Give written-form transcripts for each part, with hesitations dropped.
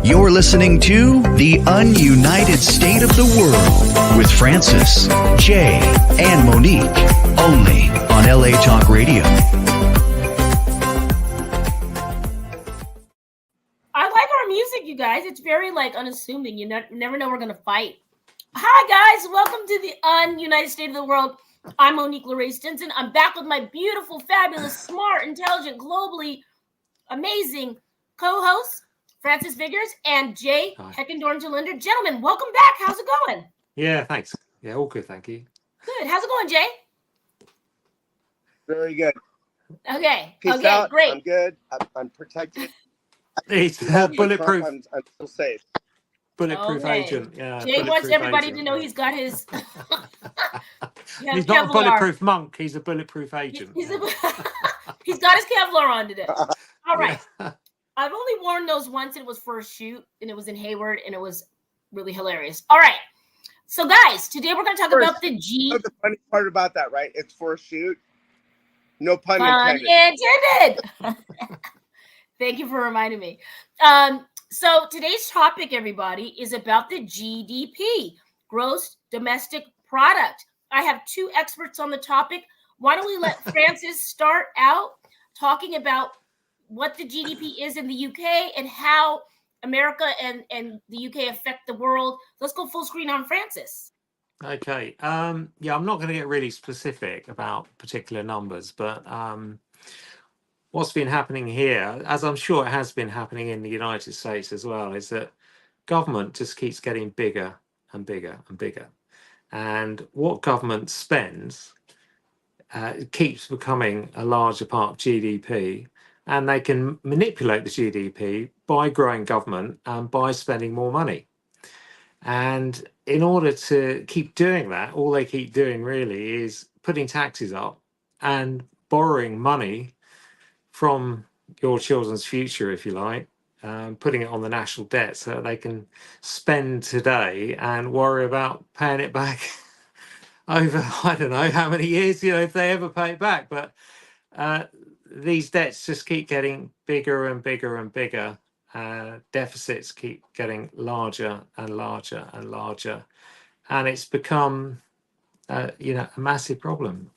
You're listening to The Ununited State of the World with Francis, Jay, and Monique, only on LA Talk Radio. I like our music, you guys. It's very unassuming. You never know we're going to fight. Hi, guys. Welcome to The Ununited State of the World. I'm Monique LaRae Stinson. I'm back with my beautiful, fabulous, smart, intelligent, globally amazing co-hosts, Francis Vigors and Jay Heckendorn-Jalinder. Gentlemen, welcome back. How's it going? Yeah, thanks. Yeah, all good, thank you. Good. How's it going, Jay? Very good. Okay. Peace okay, out. Great. I'm good. I'm protected. He's bulletproof. I'm still safe. Bulletproof agent. Yeah. Jay wants everybody to know he's got his. He's not a bulletproof monk. He's a bulletproof agent. He's got his Kevlar on today. All right. Yeah. I've only worn those once. It was for a shoot, and it was in Hayward, and it was really hilarious. All right. So, guys, today we're going to talk about the G. The funny part about that, right? It's for a shoot. No pun intended. Thank you for reminding me. So today's topic, everybody, is about the GDP, gross domestic product. I have two experts on the topic. Why don't we let Francis start out talking about what the GDP is in the UK and how America and the UK affect the world. Let's go full screen on Francis. Okay. I'm not going to get really specific about particular numbers, but what's been happening here, as I'm sure it has been happening in the United States as well, is that government just keeps getting bigger and bigger and bigger. And what government spends keeps becoming a larger part of GDP. And they can manipulate the GDP by growing government and by spending more money. And in order to keep doing that, all they keep doing really is putting taxes up and borrowing money from your children's future, if you like, putting it on the national debt so that they can spend today and worry about paying it back over, I don't know how many years, if they ever pay it back. But these debts just keep getting bigger and bigger and bigger. Deficits keep getting larger and larger and larger. And it's become, a massive problem.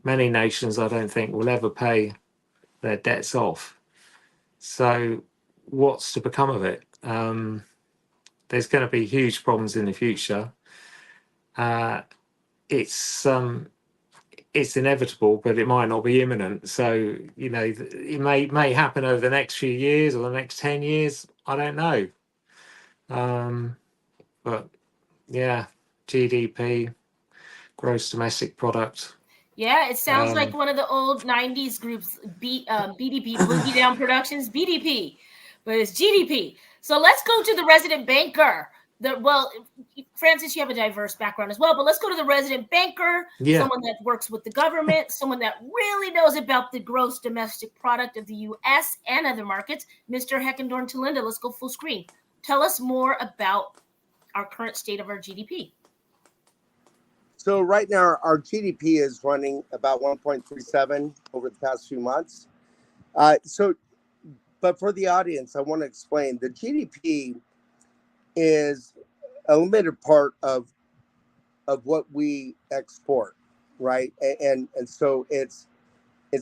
Many nations, I don't think, will ever pay their debts off. So what's to become of it? There's going to be huge problems in the future. It's inevitable, but it might not be imminent. So, it may happen over the next few years or the next 10 years. I don't know. But yeah, GDP, gross domestic product. Yeah, it sounds like one of the old 90s groups, BDP, Boogie Down Productions, BDP, but it's GDP. So let's go to the resident banker. Francis, you have a diverse background as well, but let's go to the resident banker, someone that works with the government, someone that really knows about the gross domestic product of the U.S. and other markets, Mr. Heckendorn-Jalinder. Let's go full screen. Tell us more about our current state of our GDP. So right now, our GDP is running about 1.37 over the past few months. But for the audience, I want to explain the GDP is a limited part of what we export, right? And so it's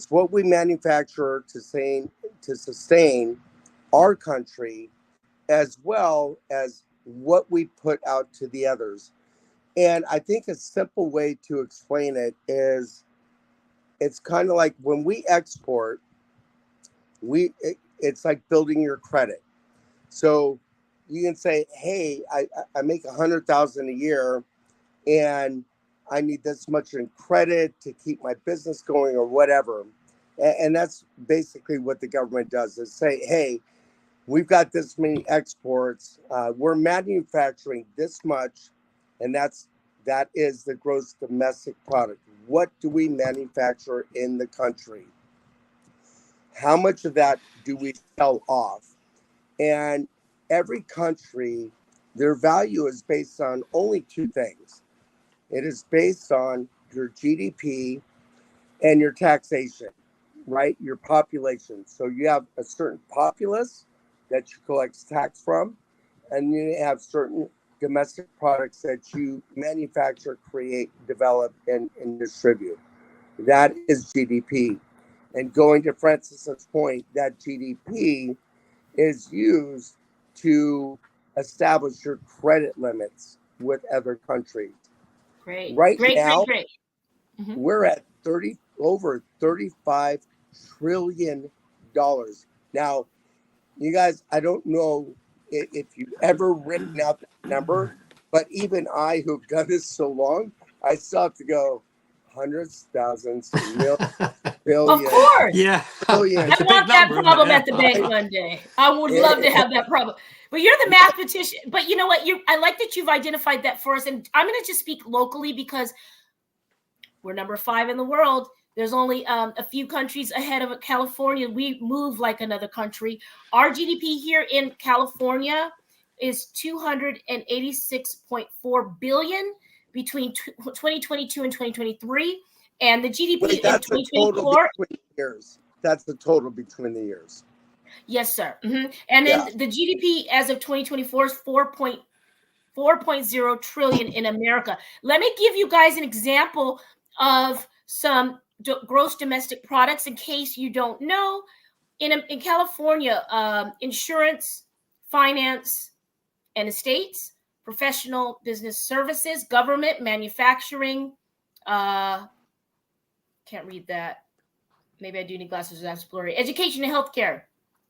what we manufacture to sustain our country, as well as what we put out to the others. And I think a simple way to explain it is it's kind of like when we export, it's like building your credit. So you can say, hey, I make $100,000 a year and I need this much in credit to keep my business going or whatever. And that's basically what the government does, is say, hey, we've got this many exports. We're manufacturing this much, and that is the gross domestic product. What do we manufacture in the country? How much of that do we sell off? And every country, their value is based on only two things. It is based on your GDP and your taxation, right? Your population. So you have a certain populace that you collect tax from, and you have certain domestic products that you manufacture, create, develop, and distribute. That is GDP. And going to Francis's point, that GDP is used to establish your credit limits with other countries. Great. Right Great, now, great, great. Mm-hmm. we're at over $35 trillion. Now, you guys, I don't know if you've ever written out that number, but even I, who've done this so long, I still have to go hundreds, thousands, millions, billions. Of course. Yeah. Billions. It's I a big want that number, isn't problem it? at the bank one day. I would love to have that problem. But you're the mathematician. But you know what? I like that you've identified that for us. And I'm going to just speak locally because we're number 5 in the world. There's only a few countries ahead of California. We move like another country. Our GDP here in California is $286.4 billion between 2022 and 2023. And the GDP in 2024. That's the total between the years. Yes, sir. Mm-hmm. And then the GDP as of 2024 is 4.0 trillion in America. Let me give you guys an example of some gross domestic products in case you don't know. In California, insurance, finance, and estates, professional business services, government, manufacturing. Can't read that. Maybe I do need glasses. That's blurry. Education and healthcare.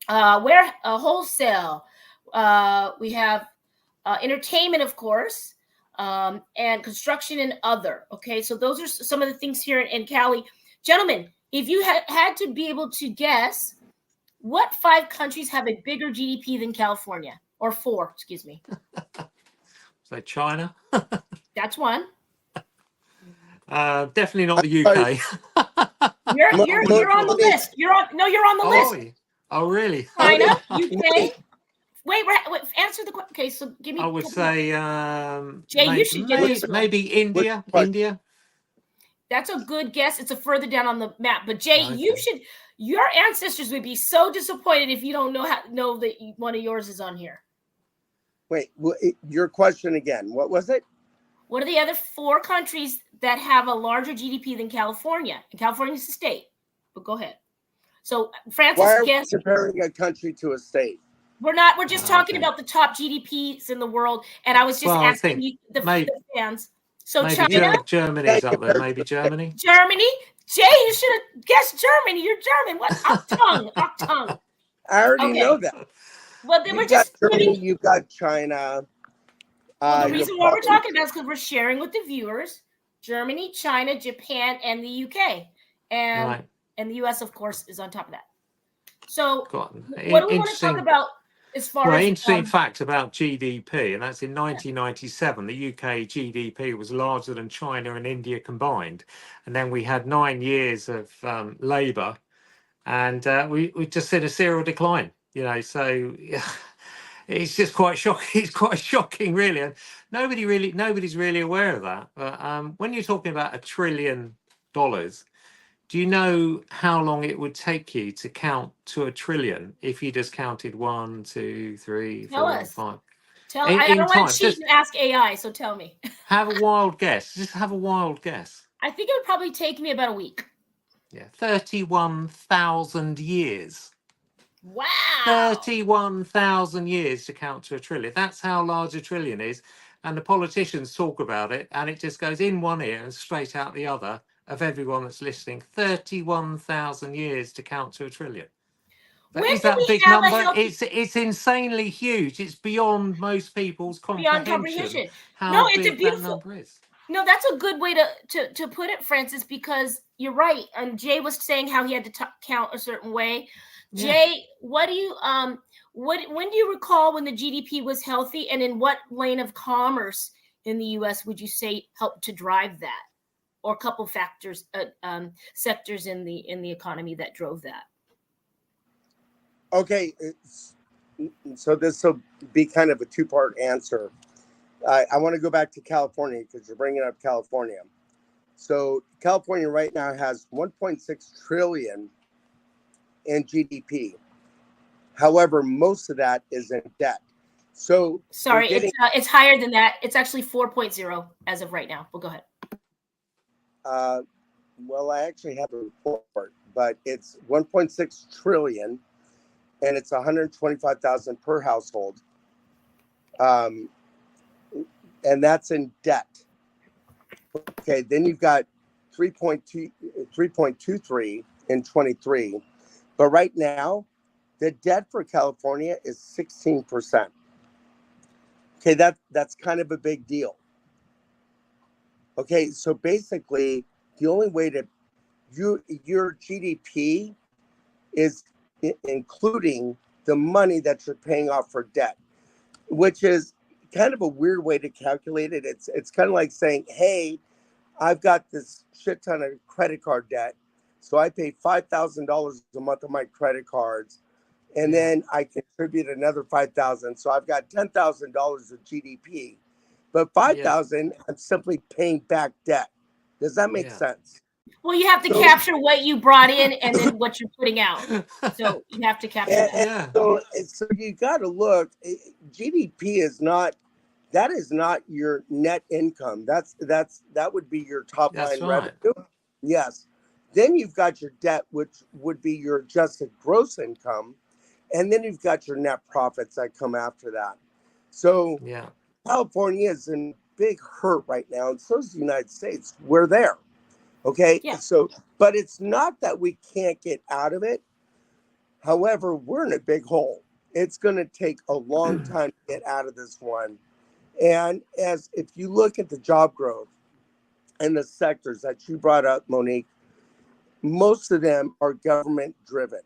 Wholesale. We have entertainment, of course, and construction and other. Okay, so those are some of the things here in Cali. Gentlemen, if you had to be able to guess, what 5 countries have a bigger GDP than California? Or 4, excuse me. So China? That's one. Definitely not the UK. You're on the list. You're on the list. Oh, really? China, UK. Wait, answer the question. Okay, so give me. I would say Jay, you should get this one. maybe India. India. That's a good guess. It's a further down on the map. But Jay, you should. Your ancestors would be so disappointed if you don't know that one of yours is on here. Wait, your question again. What was it? What are the other 4 countries that have a larger GDP than California? And California's a state. But go ahead. So Francis, why are we comparing a country to a state? We're not. We're just talking about the top GDPs in the world, and I was just asking you, the fans. So maybe China, Germany's up there. Maybe Germany. Germany. Jay, you should have guessed Germany. You're German. What? Tongue. I already know that. Well, then we're just Germany. You've got China. The reason why we're talking about is because we're sharing with the viewers Germany, China, Japan, and the UK, and the US, of course, is on top of that. So, what do we want to talk about? As far as interesting fact about GDP, and that's in 1997, the UK GDP was larger than China and India combined, and then we had 9 years of Labour, and we just seen a serial decline. So it's just quite shocking. It's quite shocking, really, and nobody's really aware of that. But when you're talking about $1 trillion. Do you know how long it would take you to count to 1 trillion if you just counted 1, 2, 3, 4, 5? I don't want to cheat and ask AI, so tell me. Have a wild guess. Just have a wild guess. I think it would probably take me about a week. Yeah, 31,000 years. Wow. 31,000 years to count to 1 trillion. That's how large 1 trillion is. And the politicians talk about it, and it just goes in one ear and straight out the other of everyone that's listening. 31,000 years to count to 1 trillion. Is that a big number? It's insanely huge. It's beyond most people's comprehension. How big that number is. No, that's a good way to put it, Francis, because you're right. And Jay was saying how he had to count a certain way. Yeah. Jay, what do you when do you recall when the GDP was healthy, and in what lane of commerce in the U.S. would you say helped to drive that? Or a couple factors, sectors in the economy that drove that. Okay, so this will be kind of a 2-part answer. I want to go back to California because you're bringing up California. So California right now has 1.6 trillion in GDP. However, most of that is in debt. So sorry, it's higher than that. It's actually 4.0 as of right now. We'll go ahead. Well, I actually have a report, but it's 1.6 trillion, and it's 125,000 per household, and that's in debt. Okay, then you've got 3.23 in 23, but right now, the debt for California is 16%. Okay, that's kind of a big deal. Okay, so basically, the only way to your GDP is including the money that you're paying off for debt, which is kind of a weird way to calculate it. It's kind of like saying, hey, I've got this shit ton of credit card debt, so I pay $5,000 a month on my credit cards, and then I contribute another $5,000, so I've got $10,000 of GDP, but $5,000 I'm simply paying back debt. Does that make sense? Well, you have to capture what you brought in and then what you're putting out. So you have to capture that. So you got to look. GDP is not. That is not your net income. That would be your top line revenue. Yes. Then you've got your debt, which would be your adjusted gross income, and then you've got your net profits that come after that. So California is in big hurt right now, and so is the United States. We're there. Okay. Yeah. So, but it's not that we can't get out of it. However, we're in a big hole. It's going to take a long time to get out of this one. And if you look at the job growth and the sectors that you brought up, Monique, most of them are government driven.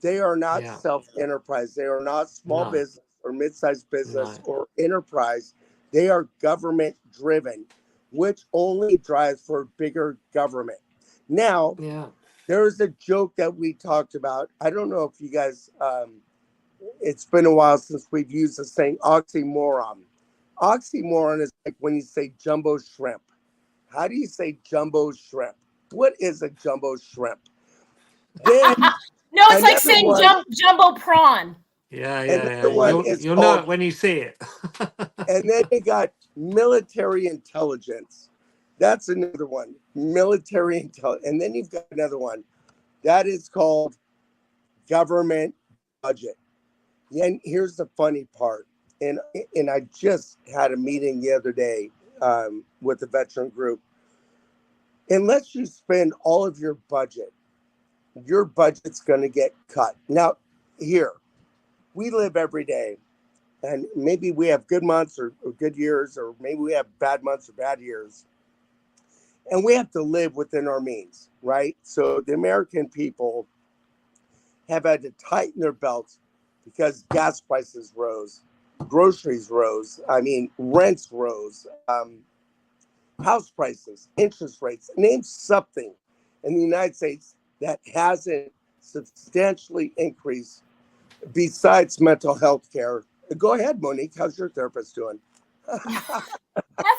They are not self-enterprise. They are not small business or mid-sized business or enterprise. They are government driven, which only drives for bigger government. Now, there is a joke that we talked about. I don't know if you guys, it's been a while since we've used the saying oxymoron. Oxymoron is like when you say jumbo shrimp. How do you say jumbo shrimp? What is a jumbo shrimp? Then no, it's like saying jumbo prawn. Yeah. You'll know it when you see it. And then you got military intelligence. That's another one. Military intelligence. And then you've got another one. That is called government budget. And here's the funny part. And I just had a meeting the other day with the veteran group. Unless you spend all of your budget's going to get cut. Now, here, we live every day. And maybe we have good months or good years, or maybe we have bad months or bad years. And we have to live within our means, right? So the American people have had to tighten their belts because gas prices rose, groceries rose, rents rose, house prices, interest rates. Name something in the United States that hasn't substantially increased besides mental health care. Go ahead, Monique. How's your therapist doing? F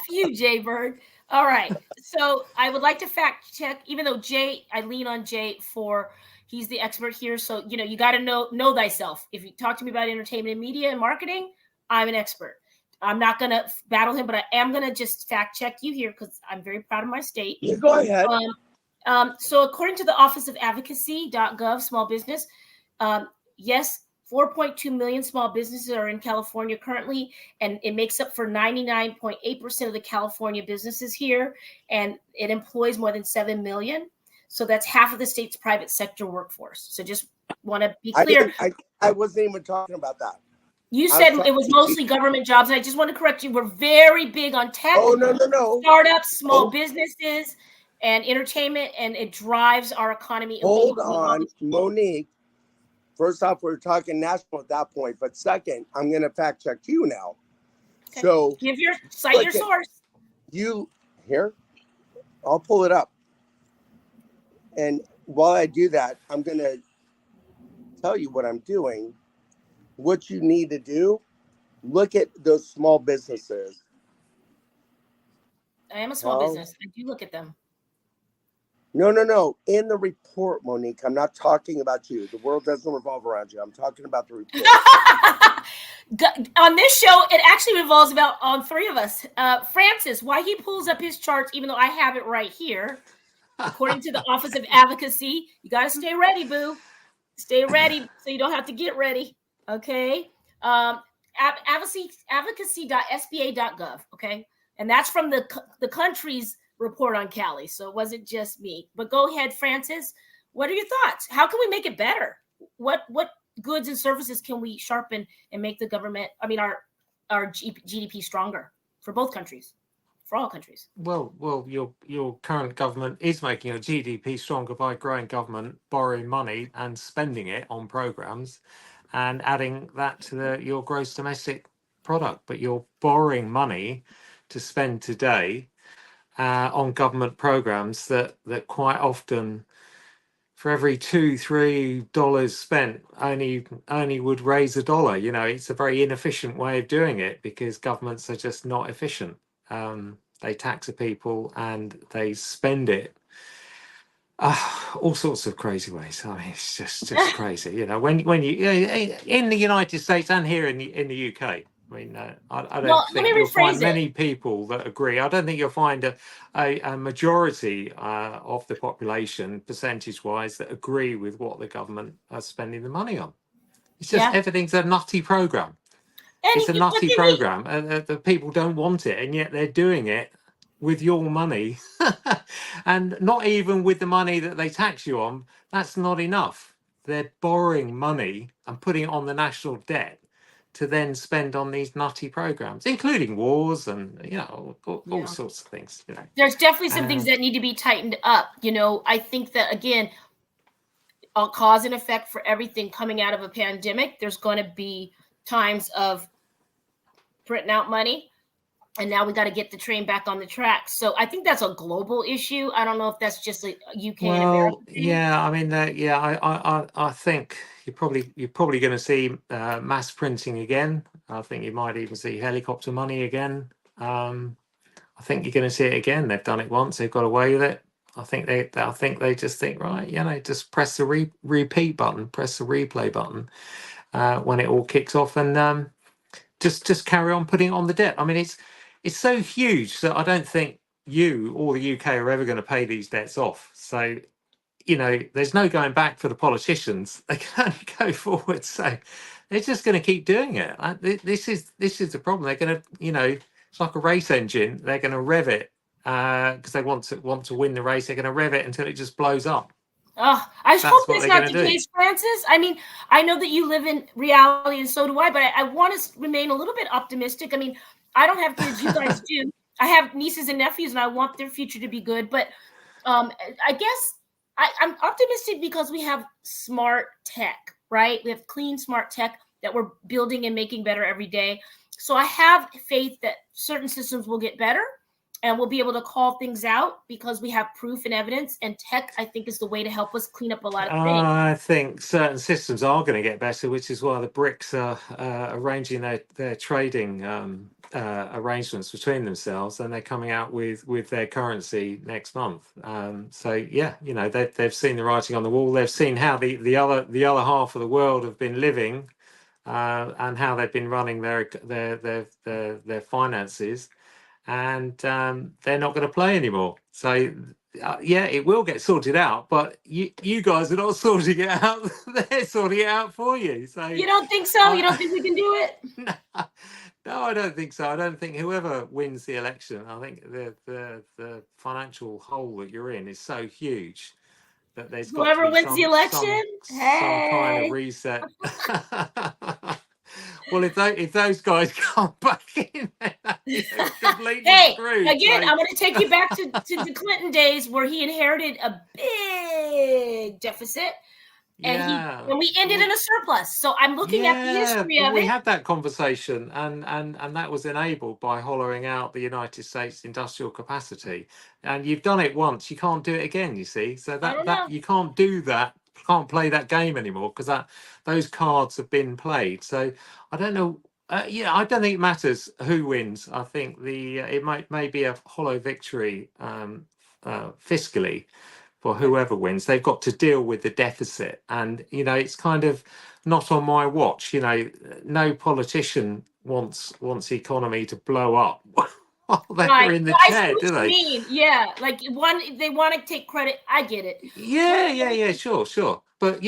you, Jay Bird. All right. So I would like to fact check, even though I lean on Jay he's the expert here. So, you got to know thyself. If you talk to me about entertainment and media and marketing, I'm an expert. I'm not going to battle him, but I am going to just fact check you here because I'm very proud of my state. You go ahead. So according to the Office of Advocacy.gov, small business, yes, 4.2 million small businesses are in California currently, and it makes up for 99.8% of the California businesses here, and it employs more than 7 million. So that's half of the state's private sector workforce. So just want to be clear. I wasn't even talking about that. You said it was mostly government jobs, and I just want to correct you. We're very big on tech. Oh, no. Startups, small businesses, and entertainment, and it drives our economy. Hold on, Monique. First off, we're talking national at that point. But second, I'm going to fact check you now. Okay. So cite your source. Here, I'll pull it up. And while I do that, I'm going to tell you what I'm doing. What you need to do, look at those small businesses. I am a small business. I do look at them. No. In the report, Monique, I'm not talking about you. The world doesn't revolve around you. I'm talking about the report. On this show, it actually revolves about on three of us. Francis, why he pulls up his charts, even though I have it right here. According to the Office of Advocacy, you got to stay ready, boo. Stay ready so you don't have to get ready. Okay. Advocacy.sba.gov. Okay. And that's from the country's report on Cali. So it wasn't just me. But go ahead, Francis. What are your thoughts? How can we make it better? What goods and services can we sharpen and make the government, our GDP stronger for both countries, for all countries? Well, your current government is making your GDP stronger by growing government, borrowing money and spending it on programs, and adding that to your gross domestic product. But you're borrowing money to spend today on government programs that quite often, for every $2-3 spent, only would raise $1. You know, it's a very inefficient way of doing it because governments are just not efficient. They tax the people and they spend it all sorts of crazy ways. I mean, it's just crazy. You know, when you in the United States and here in the UK. I mean, I don't think you'll find many people that agree. I don't think you'll find a majority of the population, percentage-wise, that agree with what the government are spending the money on. It's just everything's a nutty program. It's a nutty program, and the people don't want it, and yet they're doing it with your money, and not even with the money that they tax you on. That's not enough. They're borrowing money and putting it on the national debt to then spend on these nutty programs, including wars and all sorts of things. You know, there's definitely some things that need to be tightened up. You know, I think that again, cause and effect for everything coming out of a pandemic. There's going to be times of printing out money, and now we got to get the train back on the track. So I think that's a global issue. I don't know if that's just a UK and American thing. Yeah, I mean, I think you're probably going to see mass printing again. I think you might even see helicopter money again. I think you're going to see it again. They've done it once. They've got away with it. I think they just think, right, just press the repeat button, press the replay button when it all kicks off, and just carry on putting it on the debt. I mean, it's so huge that I don't think you or the UK are ever going to pay these debts off. So, there's no going back for the politicians. They can only go forward. So they're just going to keep doing it. This is the problem. They're going to, it's like a race engine. They're going to rev it because they want to win the race. They're going to rev it until it just blows up. Oh, I hope that's not the case, Francis. I mean, I know that you live in reality, and so do I, but I want to remain a little bit optimistic. I mean, I don't have kids, you guys do. I have nieces and nephews, and I want their future to be good. But I guess I'm optimistic because we have smart tech, right? We have clean, smart tech that we're building and making better every day. So I have faith that certain systems will get better, and we'll be able to call things out because we have proof and evidence. And tech, I think, is the way to help us clean up a lot of things. I think certain systems are going to get better, which is why the BRICS are arranging their trading arrangements between themselves, and they're coming out with their currency next month. So yeah, they've seen the writing on the wall. They've seen how the other half of the world have been living, and how they've been running their finances. And they're not going to play anymore. So it will get sorted out, but you guys are not sorting it out. They're sorting it out for you. So you don't think so? You don't think we can do it? No, I don't think so. I don't think whoever wins the election, I think the financial hole that you're in is so huge that there's whoever wins the election, some kind of reset. Well, if those guys come back in, completely screwed. Again, I'm going to take you back to the Clinton days where he inherited a big deficit, and we ended in a surplus. So I'm looking at the history of it. We had that conversation, and that was enabled by hollowing out the United States industrial capacity. And you've done it once, you can't do it again. You see, so that you can't do that. Can't play that game anymore because those cards have been played. So I don't know. I don't think it matters who wins. I think it may be a hollow victory fiscally, for whoever wins. They've got to deal with the deficit. And, it's kind of not on my watch. No politician wants the economy to blow up while they're Right. in the I see chair, what do you they? mean. Yeah. Like they want to take credit. I get it. Yeah, sure. But,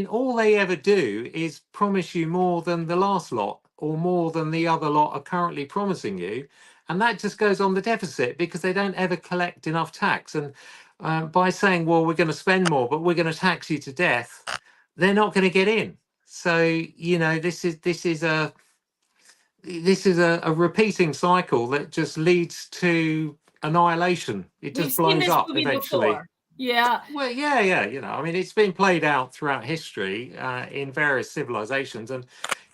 all they ever do is promise you more than the last lot or more than the other lot are currently promising you. And that just goes on the deficit because they don't ever collect enough tax. And by saying, well, we're going to spend more, but we're going to tax you to death, they're not going to get in. So, this is a repeating cycle that just leads to annihilation. It We've just seen blows this up movie eventually. before. Yeah. Well, yeah. It's been played out throughout history in various civilizations, and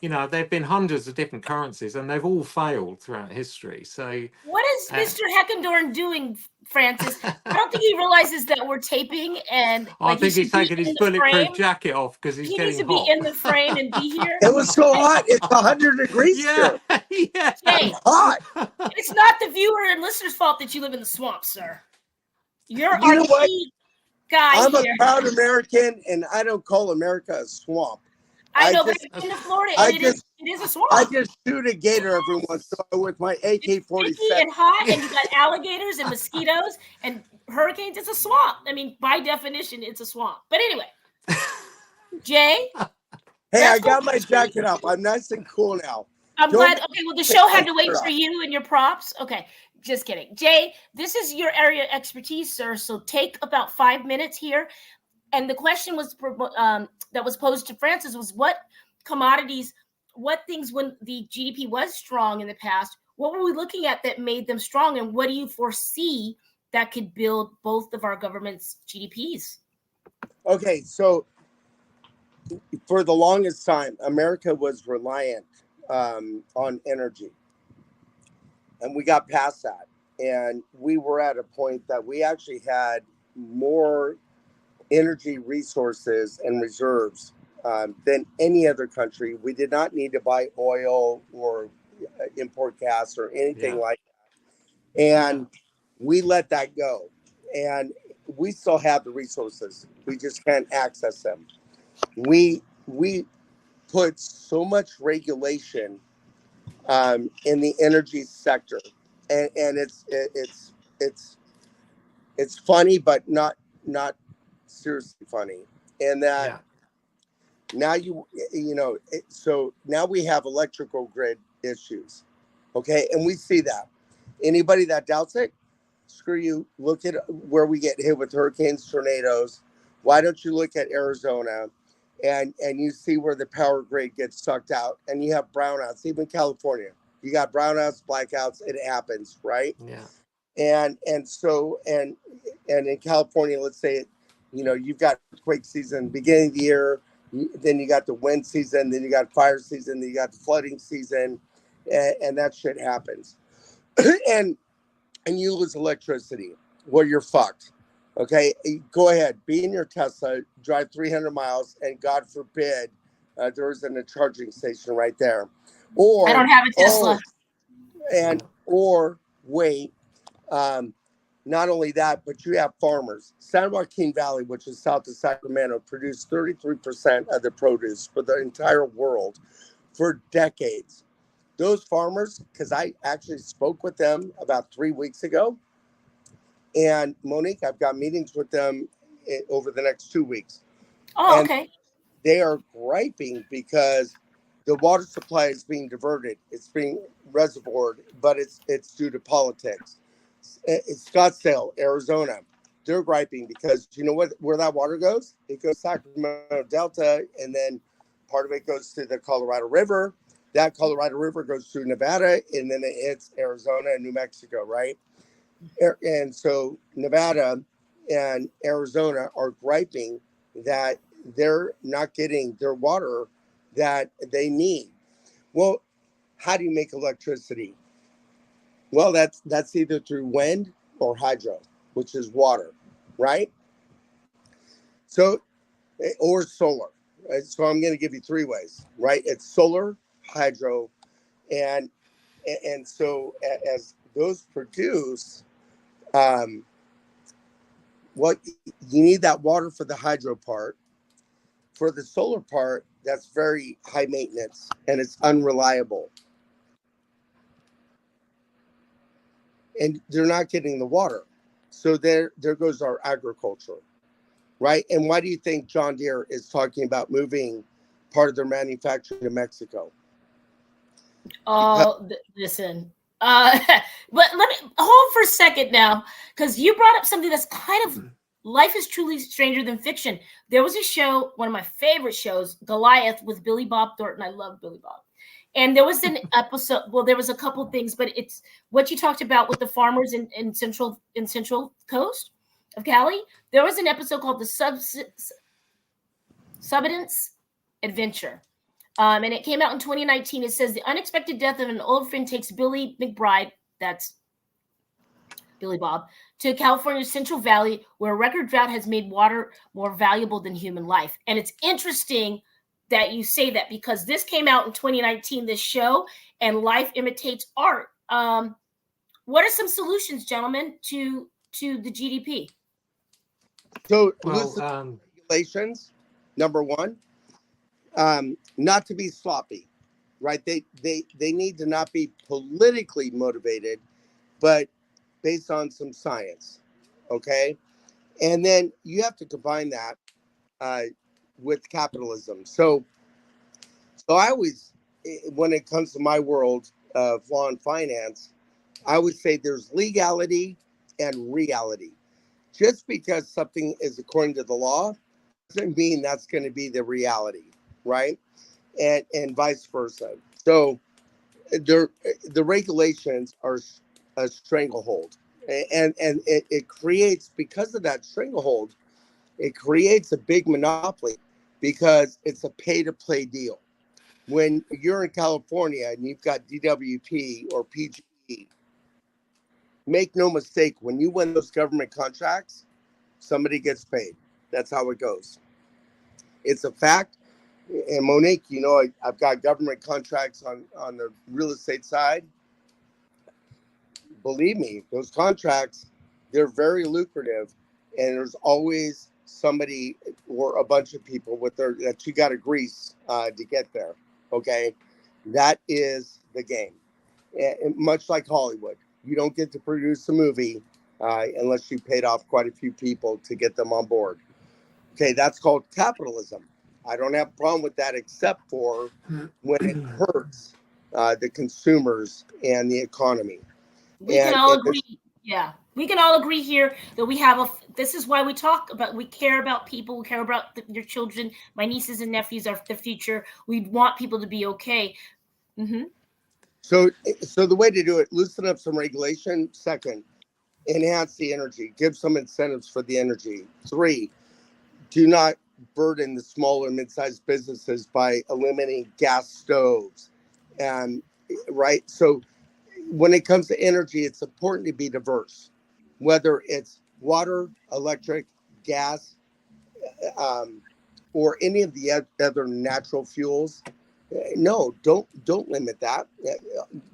there've been hundreds of different currencies, and they've all failed throughout history. So, What is Mr. Heckendorn doing, Francis? I don't think he realizes that we're taping and I he think he's should be taking his in the bulletproof frame. jacket off because he's He needs getting to be hot. in the frame and be here. It was so hot. It's 100 degrees Yeah, here. yeah. Jay, Hot. it's not the viewer and listener's fault that you live in the swamp, sir. You're You know our what? key guy I'm a here. proud American, and I don't call America a swamp. I know, just, but I've been to Florida, I and it is a swamp. I just shoot a gator every once in a while with my It's AK-47. sticky and hot, and you got alligators and mosquitoes and hurricanes. It's a swamp. I mean, by definition, it's a swamp. But anyway, Jay. Hey, I got my jacket up. I'm nice and cool now. I'm glad. Okay, well, the show had to wait for you and your props. Okay, just kidding. Jay, this is your area of expertise, sir. So take about 5 minutes here. And the question was that was posed to Francis was what commodities, what things when the GDP was strong in the past, what were we looking at that made them strong? And what do you foresee that could build both of our government's GDPs? Okay, so for the longest time, America was reliant on energy. And we got past that. And we were at a point that we actually had more energy resources and reserves than any other country. We did not need to buy oil or import gas or anything like that. And we let that go. And we still have the resources. We just can't access them. We put so much regulation in the energy sector, and it's funny, but not seriously funny. And that now so now we have electrical grid issues, okay, and we see that. Anybody that doubts it, screw you. Look at where we get hit with hurricanes, tornadoes. Why don't you look at Arizona? And you see where the power grid gets sucked out, and you have brownouts. Even California, you got brownouts, blackouts. It happens, right? Yeah. And so in California, let's say, you've got quake season beginning of the year, then you got the wind season, then you got fire season, then you got the flooding season, and that shit happens, and you lose electricity. Well, you're fucked. Okay, go ahead, be in your Tesla, drive 300 miles, and God forbid there isn't a charging station right there. Or I don't have a Tesla. Or wait, not only that, but you have farmers. San Joaquin Valley, which is south of Sacramento, produced 33% of the produce for the entire world for decades. Those farmers, because I actually spoke with them about 3 weeks ago, and Monique, I've got meetings with them over the next 2 weeks. Oh, and okay. They are griping because the water supply is being diverted. It's being reservoired, but it's due to politics. It's Scottsdale, Arizona. They're griping because you know where that water goes? It goes Sacramento Delta, and then part of it goes to the Colorado River. That Colorado River goes through Nevada, and then it hits Arizona and New Mexico, right? And so Nevada and Arizona are griping that they're not getting their water that they need. Well, how do you make electricity? Well, that's either through wind or hydro, which is water, right? So, or solar. So I'm going to give you 3 ways, right? It's solar, hydro, and so as those produce Well, you need that water for the hydro part. For the solar part, that's very high maintenance and it's unreliable. And they're not getting the water. So there goes our agriculture, right? And why do you think John Deere is talking about moving part of their manufacturing to Mexico? Oh, listen. But let me hold for a second now, because you brought up something that's kind of life is truly stranger than fiction. There was a show, one of my favorite shows, Goliath, with Billy Bob Thornton. I love Billy Bob. And there was an episode. Well, there was a couple things, but it's what you talked about with the farmers in Central Coast of Cali. There was an episode called the Subsistence Adventure. And it came out in 2019. It says the unexpected death of an old friend takes Billy McBride, that's Billy Bob, to California's Central Valley, where a record drought has made water more valuable than human life. And it's interesting that you say that, because this came out in 2019, this show, and life imitates art. What are some solutions, gentlemen, to the GDP? So Well, regulations, number one, not to be sloppy, right? They need to not be politically motivated, but based on some science, okay? And then you have to combine that with capitalism. So I always, when it comes to my world of law and finance, I would say there's legality and reality. Just because something is according to the law doesn't mean that's going to be the reality, right? And vice versa. So the regulations are a stranglehold, and it creates, because of that stranglehold, it creates a big monopoly because it's a pay-to-play deal. When you're in California and you've got DWP or PGE, make no mistake, when you win those government contracts, somebody gets paid. That's how it goes. It's a fact. And Monique, you know, I've got government contracts on the real estate side. Believe me, those contracts, they're very lucrative. And there's always somebody or a bunch of people that you got to grease to get there. Okay. That is the game. And much like Hollywood, you don't get to produce a movie unless you paid off quite a few people to get them on board. Okay. That's called capitalism. I don't have a problem with that, except for when it hurts the consumers and the economy. We can all agree. Yeah, we can all agree here that we have this is why we talk about, we care about people, we care about your children. My nieces and nephews are the future. We want people to be okay. Mm-hmm. So the way to do it, loosen up some regulation. Second, enhance the energy, give some incentives for the energy. 3, do not burden the small and mid-sized businesses by eliminating gas stoves. Right. So when it comes to energy, it's important to be diverse, whether it's water, electric, gas, or any of the other natural fuels. No, don't limit that.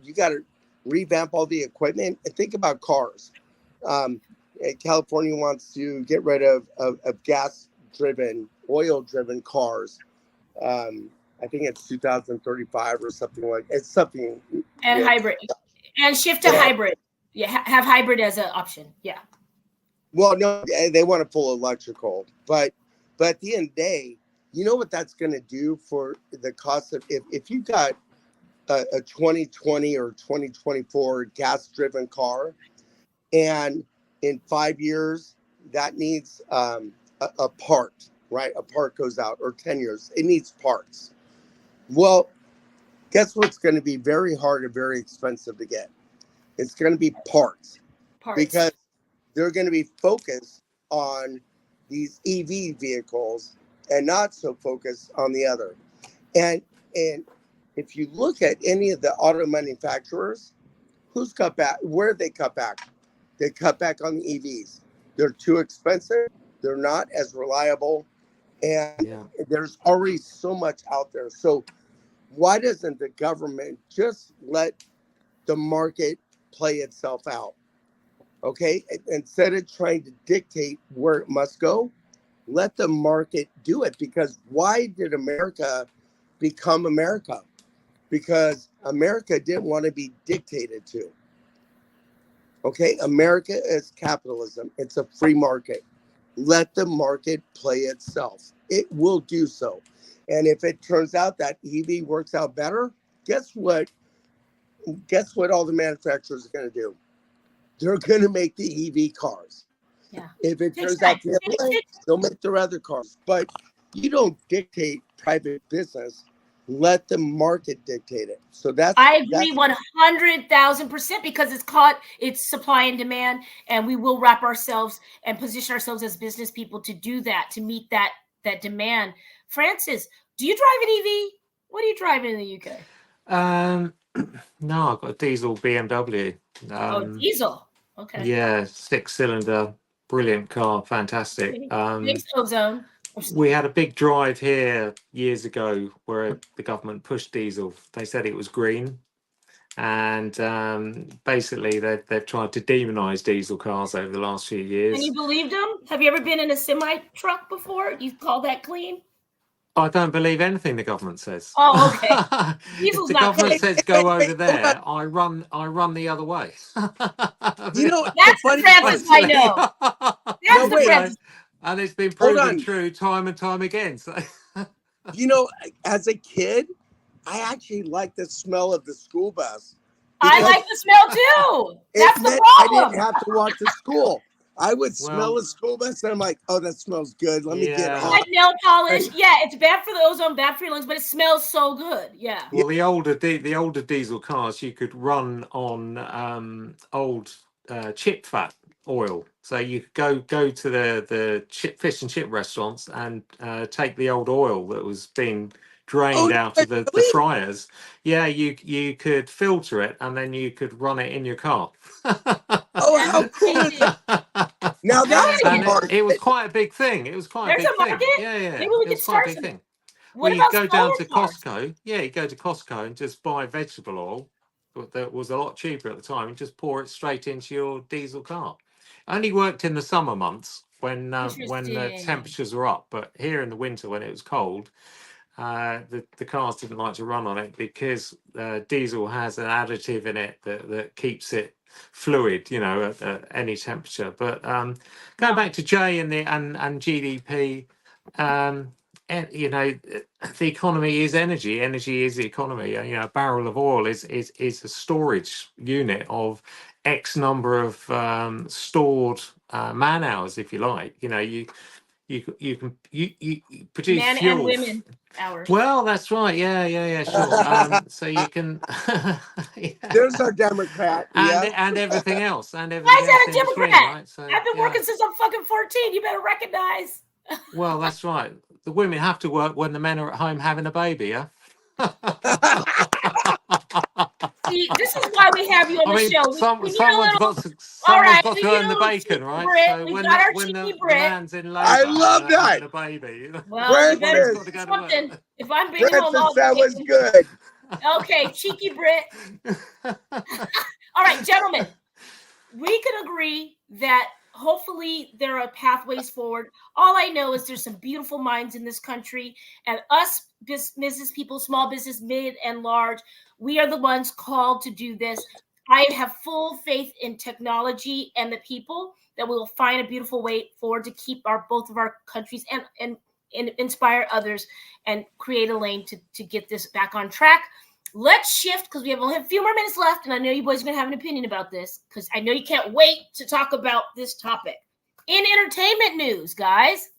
You got to revamp all the equipment and think about cars. California wants to get rid of gas-driven, oil-driven cars. I think it's 2035 or something like it's something. And hybrid, and shift to hybrid. Yeah, have hybrid as an option. Yeah. Well, no, they want to full electrical, but at the end of the day, you know what that's going to do for the cost of if you got a 2020 or 2024 gas-driven car, and in 5 years that needs a part, right? A part goes out, or 10 years, it needs parts. Well, guess what's going to be very hard and very expensive to get? It's going to be parts. Because they're going to be focused on these EV vehicles and not so focused on the other. And if you look at any of the auto manufacturers, who's cut back? Where did they cut back? They cut back on the EVs. They're too expensive. They're not as reliable. And there's already so much out there. So why doesn't the government just let the market play itself out? Okay, instead of trying to dictate where it must go, let the market do it. Because why did America become America? Because America didn't want to be dictated to. Okay, America is capitalism. It's a free market. Let the market play itself. It will do so. And if it turns out that EV works out better, guess what? Guess what all the manufacturers are going to do? They're going to make the EV cars. Yeah. If it Takes turns out time. the other way, they'll make their other cars. But you don't dictate private business. Let the market dictate it. So I agree 100,000% because it's supply and demand, and we will wrap ourselves and position ourselves as business people to do that, to meet that demand. Francis, do you drive an EV? What are you driving in the UK? No, I've got a diesel BMW. Diesel. Okay. Yeah, 6-cylinder, brilliant car, fantastic. Thanks, Ozone. We had a big drive here years ago where the government pushed diesel. They said it was green, and basically they've tried to demonize diesel cars over the last few years. And you believed them? Have you ever been in a semi truck before? You call that clean? I don't believe anything the government says. Oh, okay. If the government says go over there, I run the other way. You know, that's the Francis I know. That's the Francis. And it's been proven true time and time again. So, you know, as a kid, I actually liked the smell of the school bus. I like the smell too. That's the problem. I didn't have to walk to school. I would smell a school bus and I'm like, oh, that smells good. Let me get on. Like nail polish. Yeah, it's bad for the ozone, bad for your lungs, but it smells so good. Yeah. Well, the older diesel cars, you could run on old chip fat oil. So you could go to the fish and chip restaurants and take the old oil that was being drained out of the fryers. Yeah, you could filter it and then you could run it in your car. Oh, how cool is that? Now that's a market. It was quite a big thing. It was quite a big thing. Yeah. Maybe we could start a big thing. What you go down to Costco. Yeah, you go to Costco and just buy vegetable oil that was a lot cheaper at the time and just pour it straight into your diesel car. Only worked in the summer months when the temperatures were up, but here in the winter when it was cold, the cars didn't like to run on it because diesel has an additive in it that keeps it fluid, at any temperature. But going back to Jay and GDP, the economy is energy. Energy is the economy. A barrel of oil is a storage unit of X number of stored man hours, if you like. You produce man fuel. And women hours. Well, that's right. Yeah, sure. So you can. There's our Democrat. And everything else. And everything Why is that else a Democrat? between, right? So, I've been working since I'm fucking 14. You better recognize. Well, that's right. The women have to work when the men are at home having a baby, yeah? See, this is why we have you on the show. Someone's got to earn the bacon, right? So when the man's in labor, I love that. a baby. Well, you better do something. If I'm bringing home all that was good. Okay, cheeky Brit. All right, gentlemen, we can agree that hopefully there are pathways forward. All I know is there's some beautiful minds in this country, and us business people, small business, mid and large, we are the ones called to do this. I have full faith in technology and the people that we will find a beautiful way forward to keep both of our countries and inspire others and create a lane to get this back on track. Let's shift because we have only a few more minutes left, and I know you boys are going to have an opinion about this because I know you can't wait to talk about this topic. In entertainment news, guys,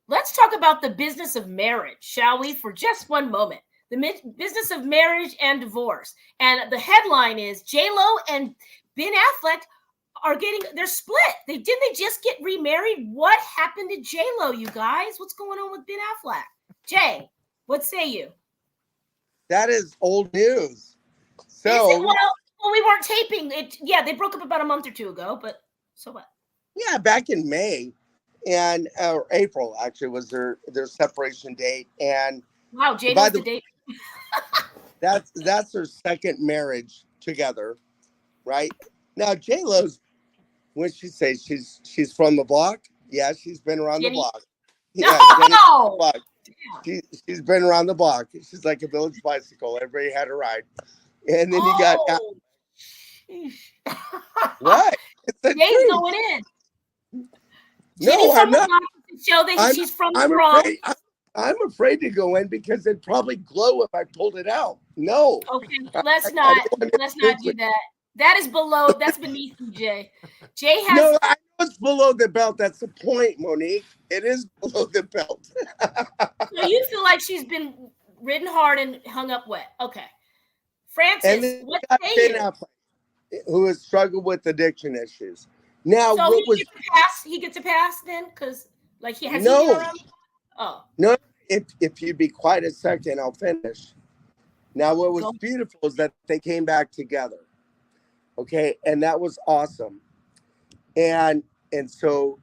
let's talk about the business of marriage, shall we, for just one moment. The business of marriage and divorce. And the headline is J-Lo and Ben Affleck they're split. Didn't they just get remarried? What happened to J-Lo, you guys? What's going on with Ben Affleck? Jay, what say you? That is old news. So we weren't taping it. Yeah, they broke up about a month or two ago, but so what? Yeah, back in May or April actually was their separation date. And wow, J-Lo's the date. That's their second marriage together, right? Now J-Lo's When she say she's from the block? Yeah, she's been around the Jenny. block. Yeah, Jenny No. block. She's been around the block. She's like a village bicycle. Everybody had a ride. And then you got Oh. what? It's the Jay's truth. going in. No, Jenny I'm from the not. block to show that she's from the I'm Bronx. afraid. I'm afraid to go in because it'd probably glow if I pulled it out. No. Okay, let's not don't want do that. That is below. That's beneath you, Jay. Jay has. No, I know it's below the belt. That's the point, Monique. It is below the belt. So you feel like she's been ridden hard and hung up wet. Okay. Francis, what say you? Who has struggled with addiction issues. Now, So what was gets a pass? He gets a pass then? Because like he has no. Oh. No, if you'd be quiet a second, I'll finish. Now, what was beautiful is that they came back together. Okay, and that was awesome. And so,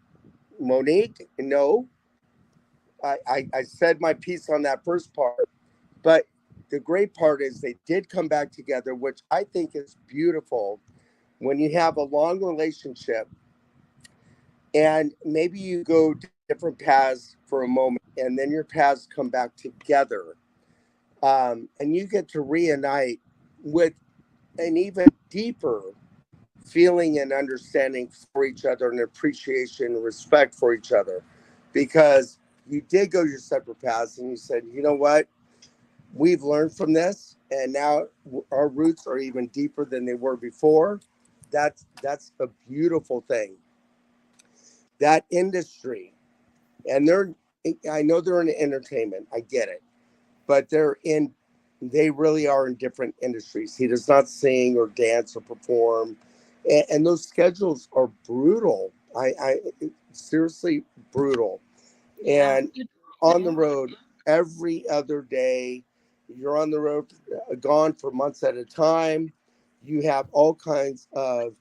Monique, no, I said my piece on that first part, but the great part is they did come back together, which I think is beautiful when you have a long relationship and maybe you go different paths for a moment and then your paths come back together. And you get to reunite with an even deeper feeling and understanding for each other and appreciation and respect for each other, because you did go your separate paths and you said, you know what, we've learned from this and now our roots are even deeper than they were before. That's a beautiful thing. That industry, and I know they're in entertainment, I get it, but they really are in different industries. He does not sing or dance or perform. And those schedules are brutal. I seriously brutal. Yeah. And on the road every other day, you're on the road, gone for months at a time. You have all kinds of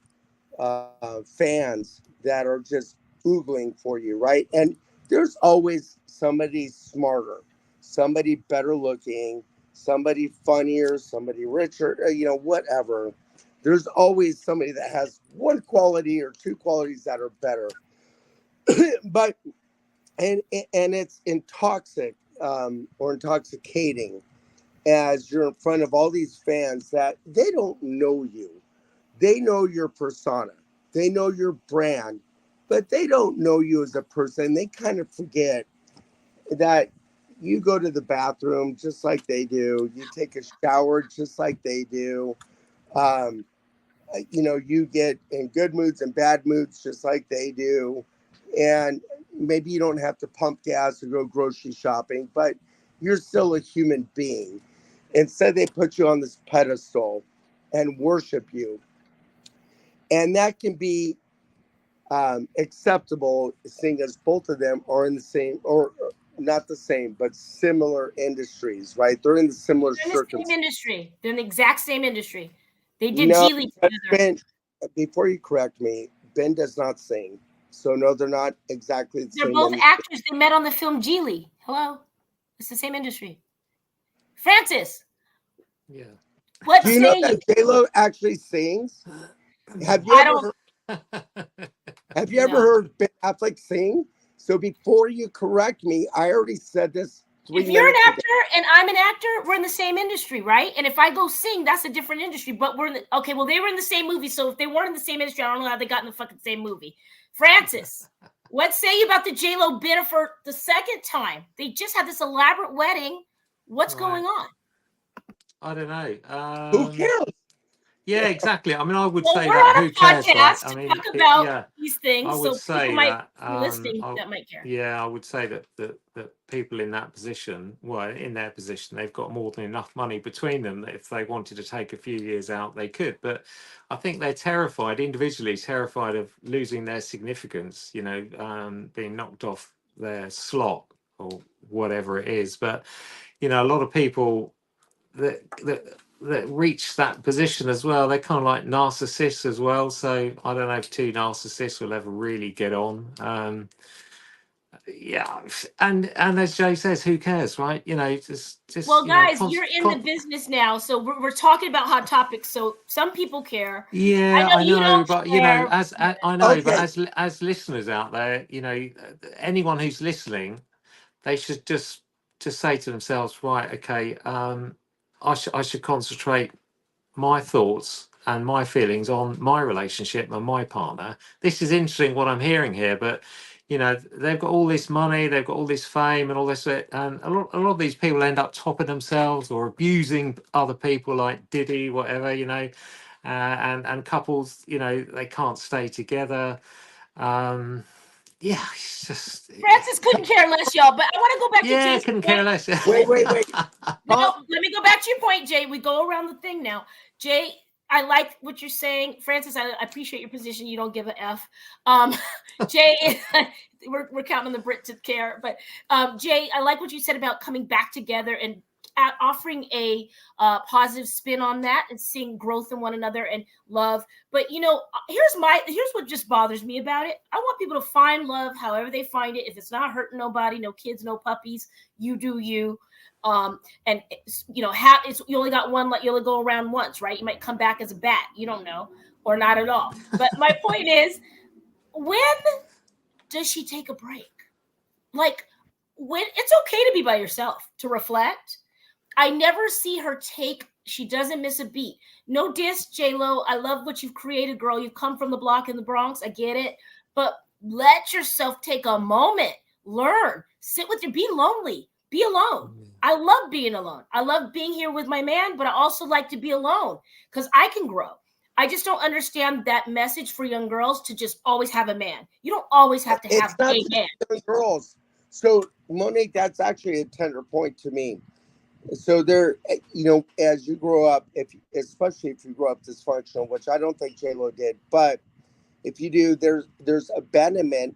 fans that are just oogling for you, right? And there's always somebody smarter, somebody better looking, somebody funnier, somebody richer, whatever. There's always somebody that has one quality or two qualities that are better. But and it's intoxic or intoxicating as you're in front of all these fans that they don't know you. They know your persona, they know your brand, but they don't know you as a person. They kind of forget that you go to the bathroom just like they do. You take a shower just like they do. You get in good moods and bad moods just like they do. And maybe you don't have to pump gas or go grocery shopping, but you're still a human being. Instead, they put you on this pedestal and worship you. And that can be acceptable, seeing as both of them are in the same, or not the same, but similar industries, right? They're in the similar circumstances. Same industry. They're in the exact same industry. They did Geely together. Ben, before you correct me, Ben does not sing. So no, they're not exactly the same. They're both actors. They met on the film Geely. Hello? It's the same industry. Francis. Yeah. What do you know that J-Lo actually sings? Have you ever heard Ben Affleck sing? So before you correct me, I already said this 3 minutes ago. If you're an actor and I'm an actor, we're in the same industry, right? And if I go sing, that's a different industry. But they were in the same movie. So if they weren't in the same industry, I don't know how they got in the fucking same movie. Francis, what say you about the J-Lo bid for the second time? They just had this elaborate wedding. What's going on? I don't know. Who cares? Yeah, exactly. I mean, I would say we're that. on a Who cares? podcast I mean, to talk about these things. I would say that might care. Yeah, I would say that people in that position, in their position, they've got more than enough money between them that if they wanted to take a few years out, they could. But I think they're terrified, individually terrified of losing their significance. Being knocked off their slot or whatever it is. But a lot of people that reach that position as well, they're kind of like narcissists as well. So I don't know if two narcissists will ever really get on. Yeah, and as Jay says, who cares, right? Just Well, you know, guys, you're in the business now, so we're talking about hot topics. So some people care. I yeah, know I you know, don't but care. I know, but Okay. as listeners out there, anyone who's listening, they should just say to themselves, right, okay, I should concentrate my thoughts and my feelings on my relationship and my partner. This is interesting what I'm hearing here, but they've got all this money, they've got all this fame and all this, and a lot of these people end up topping themselves or abusing other people like Diddy, whatever, and couples, they can't stay together. Yeah, it's just, Francis couldn't care less, y'all. But I want to go back to yeah, Jay's couldn't care point. less. Wait. No, let me go back to your point, Jay. We go around the thing now. Jay, I like what you're saying. Francis, I appreciate your position. You don't give a F. Jay, we're counting on the Brit to care. But Jay, I like what you said about coming back together and offering a positive spin on that and seeing growth in one another and love. But here's what just bothers me about it. I want people to find love however they find it. If it's not hurting nobody, no kids, no puppies, you do you. And you only got one, you only go around once, right? You might come back as a bat, you don't know, or not at all. But my point is, when does she take a break? Like, when it's okay to be by yourself, to reflect. I never see her she doesn't miss a beat. No diss, J-Lo. I love what you've created, girl. You've come from the block in the Bronx. I get it. But let yourself take a moment. Learn. Sit with be lonely. Be alone. I love being alone. I love being here with my man, but I also like to be alone because I can grow. I just don't understand that message for young girls to just always have a man. You don't always have to have It's not a man. young girls. So Monique, that's actually a tender point to me. So as you grow up, especially if you grow up dysfunctional, which I don't think J-Lo did, but if you do, there's abandonment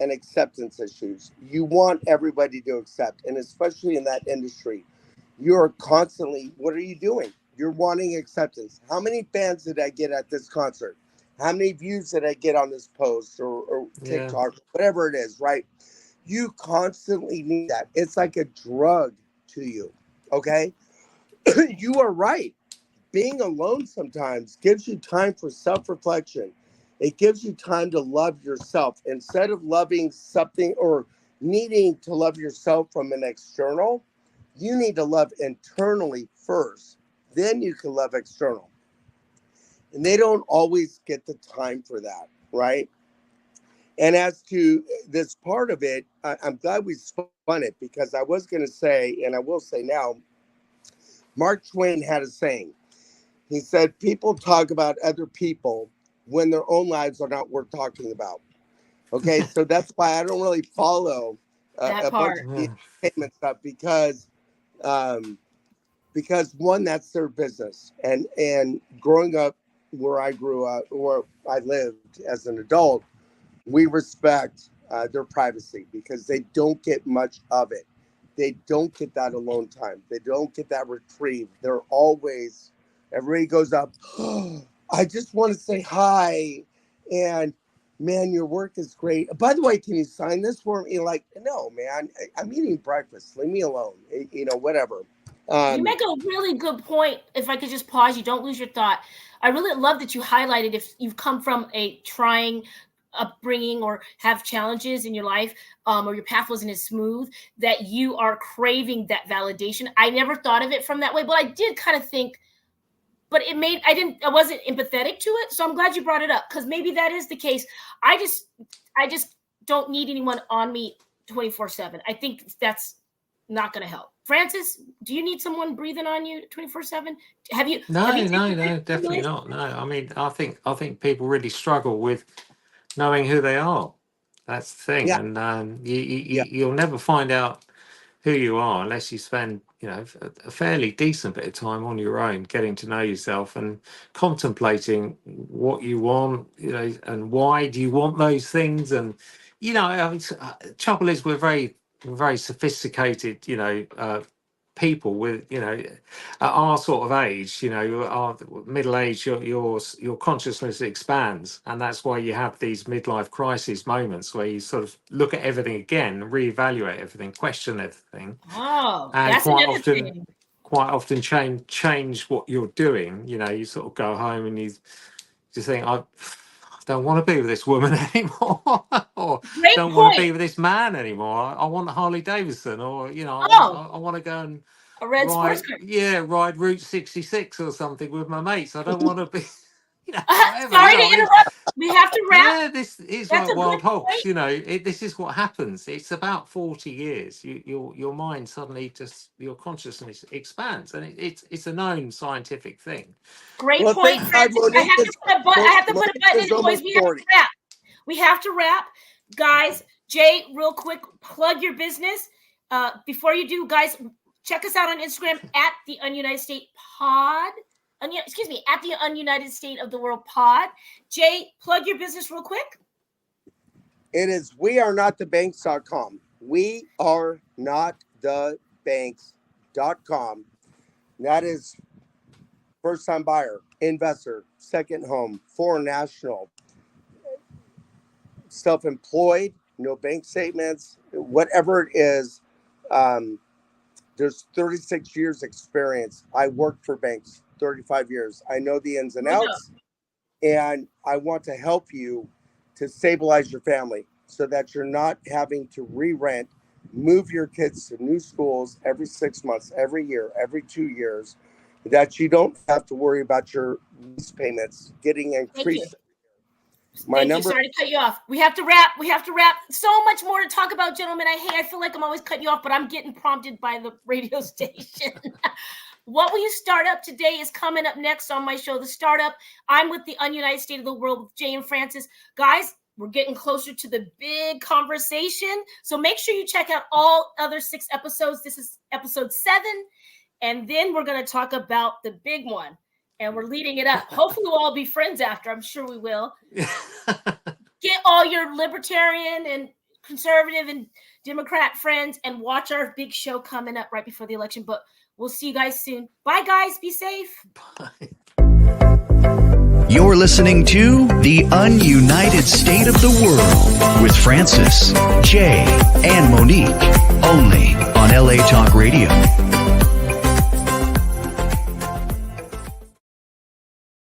and acceptance issues. You want everybody to accept, and especially in that industry, you're constantly, what are you doing? You're wanting acceptance. How many fans did I get at this concert? How many views did I get on this post or TikTok, whatever it is, right? You constantly need that. It's like a drug to you. Okay. You are right. Being alone sometimes gives you time for self-reflection. It gives you time to love yourself instead of loving something or needing to love yourself from an external. You need to love internally first. Then you can love external. And they don't always get the time for that, right? And as to this part of it, I'm glad we spun it because I was going to say, and I will say now, Mark Twain had a saying. He said, people talk about other people when their own lives are not worth talking about. Okay, so that's why I don't really follow That a bunch part. of the entertainment stuff because one, that's their business. And growing up where I grew up, where I lived as an adult, we respect their privacy because they don't get much of it. They don't get that alone time. They don't get that reprieve. They're always, everybody goes up, oh, I just want to say hi. And man, your work is great. By the way, can you sign this for me? Like, no, man, I'm eating breakfast. Leave me alone. Whatever. You make a really good point. If I could just pause you, don't lose your thought. I really love that you highlighted if you've come from a trying upbringing or have challenges in your life, or your path wasn't as smooth, that you are craving that validation. I never thought of it from that way, but I did kind of think, but I wasn't empathetic to it. So I'm glad you brought it up because maybe that is the case. I just don't need anyone on me 24/7. I think that's not going to help. Francis, do you need someone breathing on you 24/7? Have you? No, taken definitely not. No, I mean, I think people really struggle with knowing who they are. That's the thing, Yeah. and Yeah. you'll never find out who you are unless you spend, a fairly decent bit of time on your own, getting to know yourself and contemplating what you want, and why do you want those things. And I mean, trouble is we're very sophisticated, people with, at our sort of age, our middle age, your consciousness expands, and that's why you have these midlife crisis moments where you sort of look at everything again, reevaluate everything, question everything, Oh, and that's another thing. quite often change what you're doing. You sort of go home and you just think, I don't want to be with this woman anymore, or Great don't want to point. be with this man anymore. I want a Harley Davidson, or Oh, I want to go and a red sports ride Route 66 or something with my mates. I don't want to be, car. whatever. Sorry to interrupt. We have to wrap. Yeah, this is That's like a wild good hogs. point. This is what happens. It's about 40 years. Your mind suddenly your consciousness expands, and it's a known scientific thing. Great Well, point, thank God Francis. I Monique have is, to put a button. I have to put a Monique button is in it, boys. almost We have 40. to wrap. We have to wrap, guys. Jay, real quick, plug your business. Before you do, guys, check us out on Instagram at the Ununited State Pod. Excuse me, at the Ununited State of the World Pod. Jay, plug your business real quick. It is wearenotthebanks.com. We are not the banks.com. That is first time buyer, investor, second home, foreign national, self-employed, no bank statements, whatever it is. There's 36 years experience. I worked for banks 35 years. I know the ins and outs, and I want to help you to stabilize your family so that you're not having to re-rent, move your kids to new schools every 6 months, every year, every 2 years, that you don't have to worry about your lease payments getting increased. Thank you. Sorry to cut you off. We have to wrap. So much more to talk about, gentlemen. I feel like I'm always cutting you off, but I'm getting prompted by the radio station. What Will You Start Up today is coming up next on my show, The Startup. I'm with the Ununited State of the World with Jay and Francis. Guys, we're getting closer to the big conversation. So make sure you check out all other 6 episodes. This is episode 7. And then we're going to talk about the big one. And we're leading it up. Hopefully we'll all be friends after. I'm sure we will. Get all your libertarian and conservative and Democrat friends and watch our big show coming up right before the election. But we'll see you guys soon. Bye, guys. Be safe. Bye. You're listening to The Ununited State of the World with Francis, Jay, and Monique, only on LA Talk Radio.